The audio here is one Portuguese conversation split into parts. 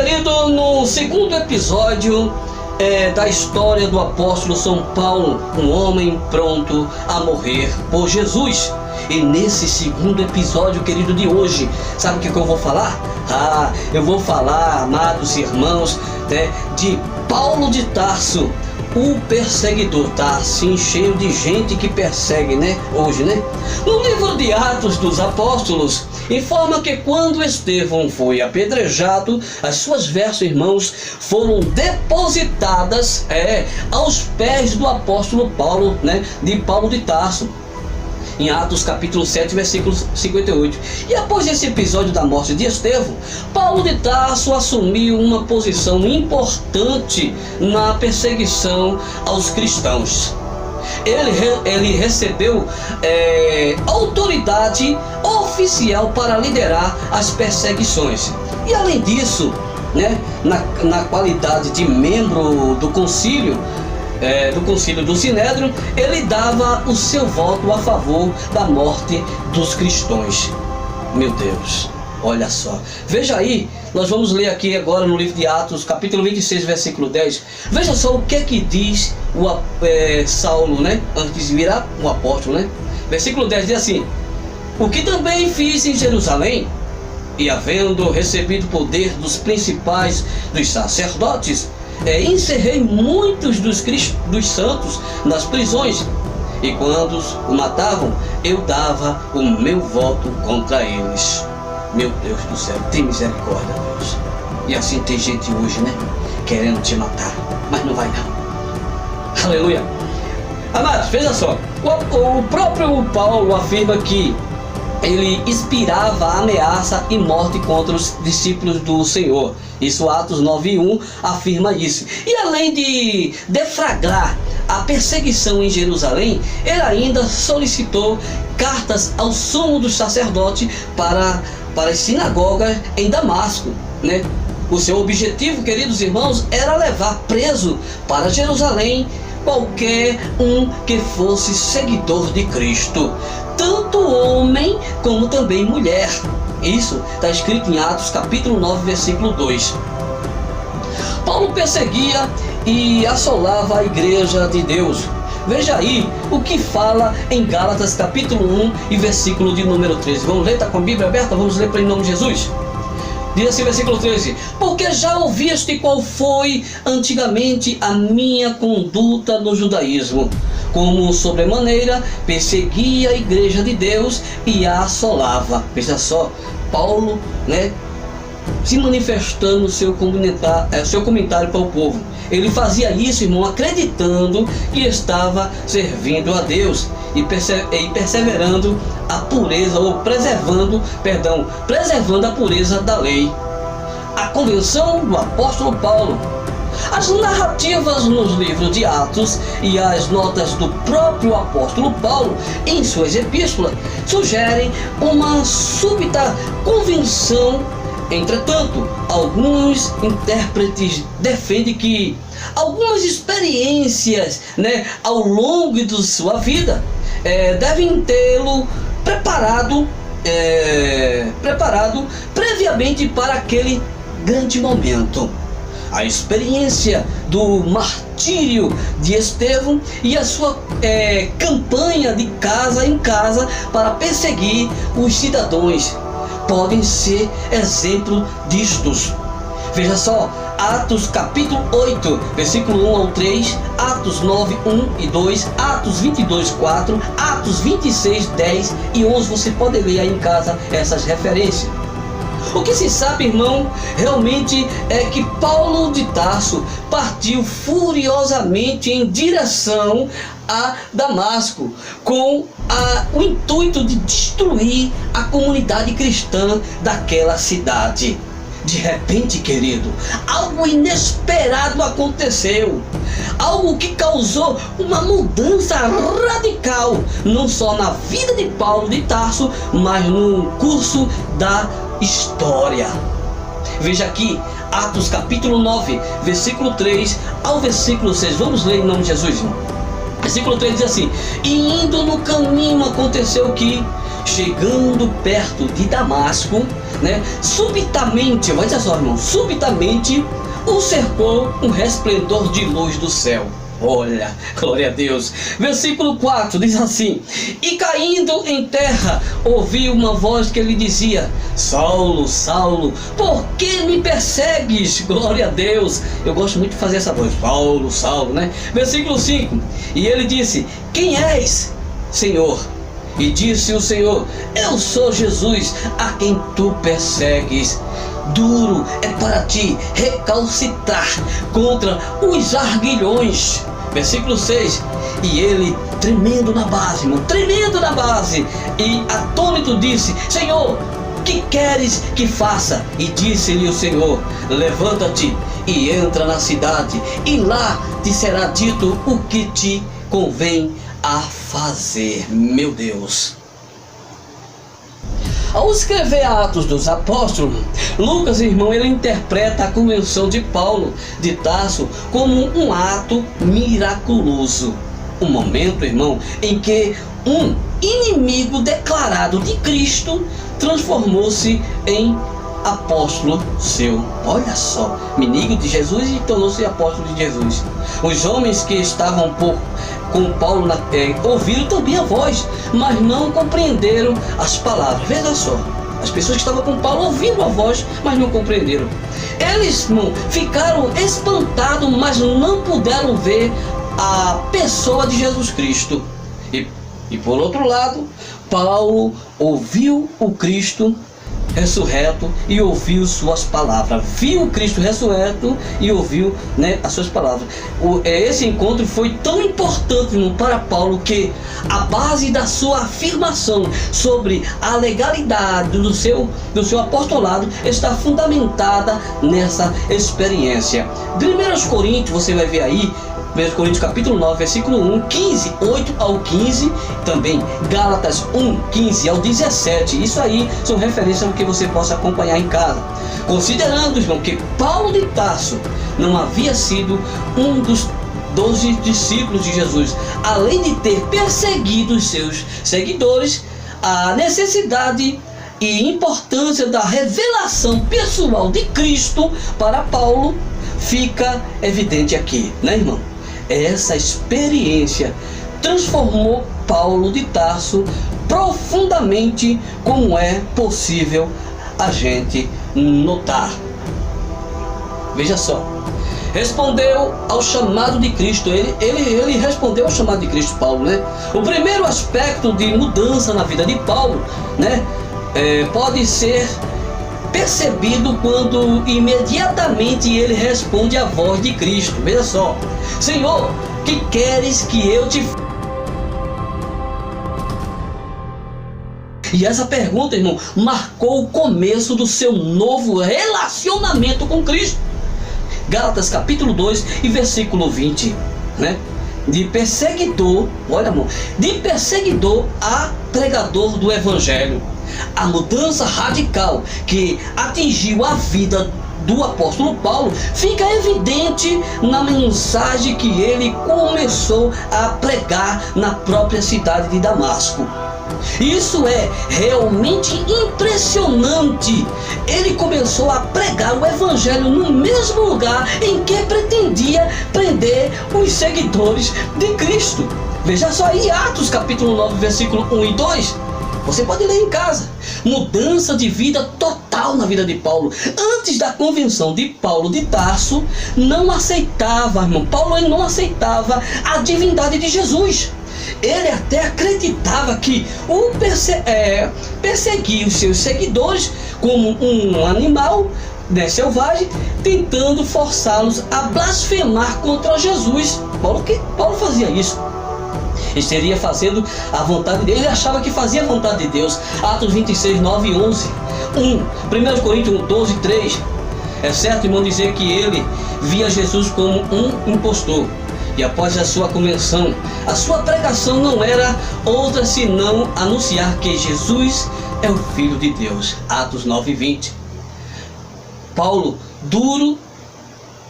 Querido, no segundo episódio da história do apóstolo São Paulo, um homem pronto a morrer por Jesus. E nesse segundo episódio, querido, de hoje, sabe o que eu vou falar? Eu vou falar, amados irmãos, de Paulo de Tarso, o perseguidor. Tá assim cheio de gente que persegue, hoje, No livro de Atos dos Apóstolos, informa que quando Estevão foi apedrejado, as suas vestes, irmãos, foram depositadas aos pés do apóstolo Paulo, de Paulo de Tarso, em Atos capítulo 7, versículo 58. E após esse episódio da morte de Estevão, Paulo de Tarso assumiu uma posição importante na perseguição aos cristãos. Ele recebeu autoridade oficial para liderar as perseguições. E além disso, na qualidade de membro do concílio, do Sinédrio, ele dava o seu voto a favor da morte dos cristãos. Meu Deus, olha só. Veja aí, nós vamos ler aqui agora no livro de Atos, capítulo 26, versículo 10. Veja só o que diz Saulo, antes de virar um apóstolo, Versículo 10 diz assim: o que também fiz em Jerusalém, e havendo recebido poder dos principais dos sacerdotes, encerrei muitos dos santos nas prisões, e quando o matavam, eu dava o meu voto contra eles. Meu Deus do céu, tem misericórdia, Deus. E assim tem gente hoje, querendo te matar, mas não vai não. Aleluia. Amados, veja só, o próprio Paulo afirma que ele inspirava ameaça e morte contra os discípulos do Senhor. Isso, Atos 9:1 afirma isso. E além de deflagrar a perseguição em Jerusalém, ele ainda solicitou cartas ao sumo dos sacerdotes para as sinagogas em Damasco, O seu objetivo, queridos irmãos, era levar preso para Jerusalém qualquer um que fosse seguidor de Cristo, tanto homem como também mulher. Isso está escrito em Atos capítulo 9, versículo 2. Paulo perseguia e assolava a igreja de Deus. Veja aí o que fala em Gálatas capítulo 1 e versículo de número 13. Vamos ler, está com a Bíblia aberta? Vamos ler para em nome de Jesus. Diz assim, versículo 13: porque já ouviste qual foi antigamente a minha conduta no judaísmo, como sobremaneira perseguia a igreja de Deus e a assolava. Veja só, Paulo, se manifestando no seu comentário para o povo. Ele fazia isso, irmão, acreditando que estava servindo a Deus e perseverando a pureza, ou preservando a pureza da lei. A convenção do apóstolo Paulo. As narrativas nos livros de Atos e as notas do próprio apóstolo Paulo em suas epístolas sugerem uma súbita convenção. Entretanto, alguns intérpretes defendem que algumas experiências, ao longo de sua vida, devem tê-lo preparado previamente para aquele grande momento. A experiência do martírio de Estevão e a sua campanha de casa em casa para perseguir os cidadãos podem ser exemplo distos. Veja só, Atos capítulo 8, versículo 1 ao 3, Atos 9, 1 e 2, Atos 22, 4, Atos 26, 10 e 11. Você pode ler aí em casa essas referências. O que se sabe, irmão, realmente é que Paulo de Tarso partiu furiosamente em direção a Damasco, com o intuito de destruir a comunidade cristã daquela cidade. De repente, querido, algo inesperado aconteceu, algo que causou uma mudança radical, não só na vida de Paulo de Tarso, mas no curso da história. Veja aqui, Atos capítulo 9, versículo 3 ao versículo 6. Vamos ler em nome de Jesus, irmão. Versículo 3 diz assim: e indo no caminho aconteceu que, chegando perto de Damasco, né? Subitamente, olha só, irmão, subitamente o cercou um resplendor de luz do céu. Olha, glória a Deus. Versículo 4 diz assim: e caindo em terra, ouvi uma voz que lhe dizia: Saulo, Saulo, por que me persegues? Glória a Deus. Eu gosto muito de fazer essa voz, Saulo, Saulo, né? Versículo 5: e ele disse: quem és, Senhor? E disse o Senhor: eu sou Jesus, a quem tu persegues. Duro é para ti recalcitrar contra os arguilhões. Versículo 6: e ele, tremendo na base, irmão, tremendo na base, e atônito disse: Senhor, que queres que faça? E disse-lhe o Senhor: levanta-te e entra na cidade, e lá te será dito o que te convém a fazer. Meu Deus. Ao escrever Atos dos Apóstolos, Lucas, irmão, ele interpreta a conversão de Paulo de Tarso como um ato miraculoso. Um momento, irmão, em que um inimigo declarado de Cristo transformou-se em apóstolo seu. Olha só, inimigo de Jesus e tornou-se apóstolo de Jesus. Os homens que estavam com Paulo ouviram também a voz, mas não compreenderam as palavras. Veja só, as pessoas que estavam com Paulo ouviram a voz, mas não compreenderam. Eles ficaram espantados, mas não puderam ver a pessoa de Jesus Cristo. E por outro lado, Paulo ouviu o Cristo ressurreto e ouviu suas palavras. Viu o Cristo ressurreto e ouviu, as suas palavras. Esse encontro foi tão importante, irmão, para Paulo, que a base da sua afirmação sobre a legalidade do seu apostolado está fundamentada nessa experiência. De 1 Coríntios, você vai ver aí, 1 Coríntios capítulo 9, versículo 1, 15, 8 ao 15, também Gálatas 1, 15 ao 17. Isso aí são referências ao que você possa acompanhar em casa. Considerando, irmão, que Paulo de Tarso não havia sido um dos 12 discípulos de Jesus, além de ter perseguido os seus seguidores, a necessidade e importância da revelação pessoal de Cristo para Paulo fica evidente aqui, irmão? Essa experiência transformou Paulo de Tarso profundamente, como é possível a gente notar. Veja só, respondeu ao chamado de Cristo. Ele respondeu ao chamado de Cristo, Paulo, O primeiro aspecto de mudança na vida de Paulo, pode ser percebido quando imediatamente ele responde à voz de Cristo. Veja só: Senhor, que queres que eu te faça? E essa pergunta, irmão, marcou o começo do seu novo relacionamento com Cristo. Gálatas capítulo 2 e versículo 20, De perseguidor, olha, amor, de perseguidor a pregador do evangelho. A mudança radical que atingiu a vida do apóstolo Paulo fica evidente na mensagem que ele começou a pregar na própria cidade de Damasco. Isso é realmente impressionante. Ele começou a pregar o evangelho no mesmo lugar em que pretendia prender os seguidores de Cristo. Veja só aí Atos capítulo 9, versículo 1 e 2. Você pode ler em casa. Mudança de vida total na vida de Paulo. Antes da convenção de Paulo de Tarso, não aceitava, irmão. Paulo ele não aceitava a divindade de Jesus. Ele até acreditava que perseguia os seus seguidores como um animal selvagem, tentando forçá-los a blasfemar contra Jesus. Paulo fazia isso. Ele estaria fazendo a vontade dele. Ele achava que fazia a vontade de Deus. Atos 26, 9 e 11. 1 Coríntios 12, 3. É certo, irmão, dizer que ele via Jesus como um impostor. E após a sua conversão, a sua pregação não era outra senão anunciar que Jesus é o Filho de Deus. Atos 9, 20. Paulo, duro,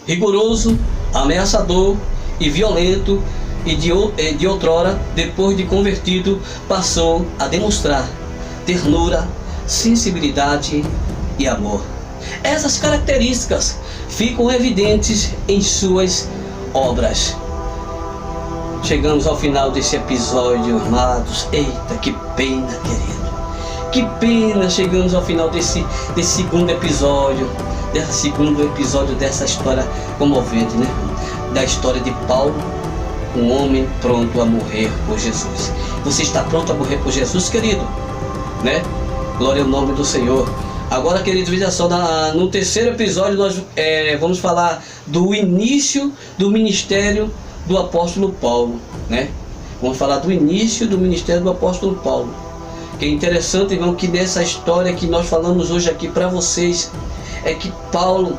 rigoroso, ameaçador e violento, e de outrora, depois de convertido, passou a demonstrar ternura, sensibilidade, e amor. Essas características ficam evidentes em suas obras. Chegamos ao final desse episódio, amados. Eita, que pena, querido. Que pena, chegamos ao final desse segundo episódio. Dessa história comovente, né? Da história de Paulo, um homem pronto a morrer por Jesus. Você está pronto a morrer por Jesus, querido? Né? Glória ao nome do Senhor. Agora, queridos, veja só, no terceiro episódio nós vamos falar do início do ministério do apóstolo Paulo, né? Vamos falar do início do ministério do apóstolo Paulo. Que é interessante, irmão, que nessa história que nós falamos hoje aqui para vocês, é que Paulo,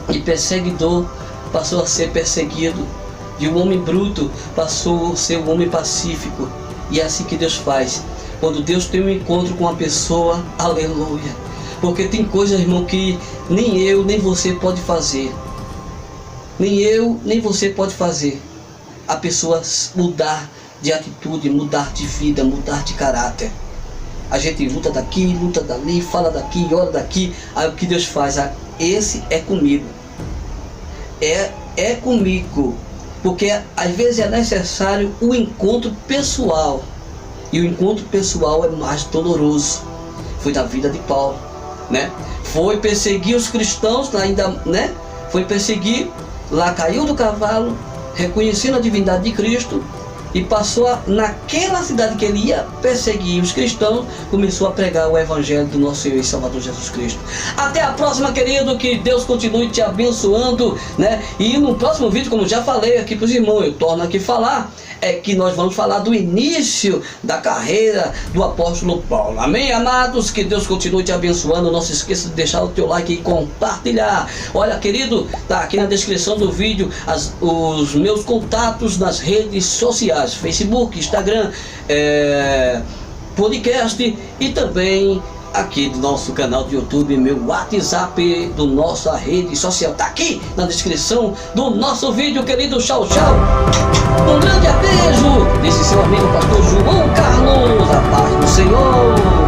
de perseguidor, passou a ser perseguido, de um homem bruto passou a ser um homem pacífico. E é assim que Deus faz. Quando Deus tem um encontro com uma pessoa, aleluia. Porque tem coisas, irmão, que nem eu, nem você pode fazer. Nem eu, nem você pode fazer. A pessoa mudar de atitude, mudar de vida, mudar de caráter. A gente luta daqui, luta dali, fala daqui, ora daqui. Aí o que Deus faz? Esse é comigo. É comigo. Porque às vezes é necessário o encontro pessoal. E o encontro pessoal é mais doloroso. Foi da vida de Paulo, né? Foi perseguir os cristãos, ainda, né? Foi perseguir, lá caiu do cavalo, reconhecendo a divindade de Cristo, e passou naquela cidade que ele ia perseguir os cristãos, começou a pregar o evangelho do nosso Senhor e Salvador Jesus Cristo. Até a próxima, querido, que Deus continue te abençoando, né? E no próximo vídeo, como já falei aqui para os irmãos, eu torno aqui falar, é que nós vamos falar do início da carreira do apóstolo Paulo. Amém, amados? Que Deus continue te abençoando. Não se esqueça de deixar o teu like e compartilhar. Olha, querido, tá aqui na descrição do vídeo os meus contatos nas redes sociais, Facebook, Instagram, podcast, e também aqui do nosso canal do YouTube, meu WhatsApp do nossa rede social, tá aqui na descrição do nosso vídeo, querido. Tchau, tchau. Um grande beijo desse seu amigo pastor João Carlos. A paz do Senhor.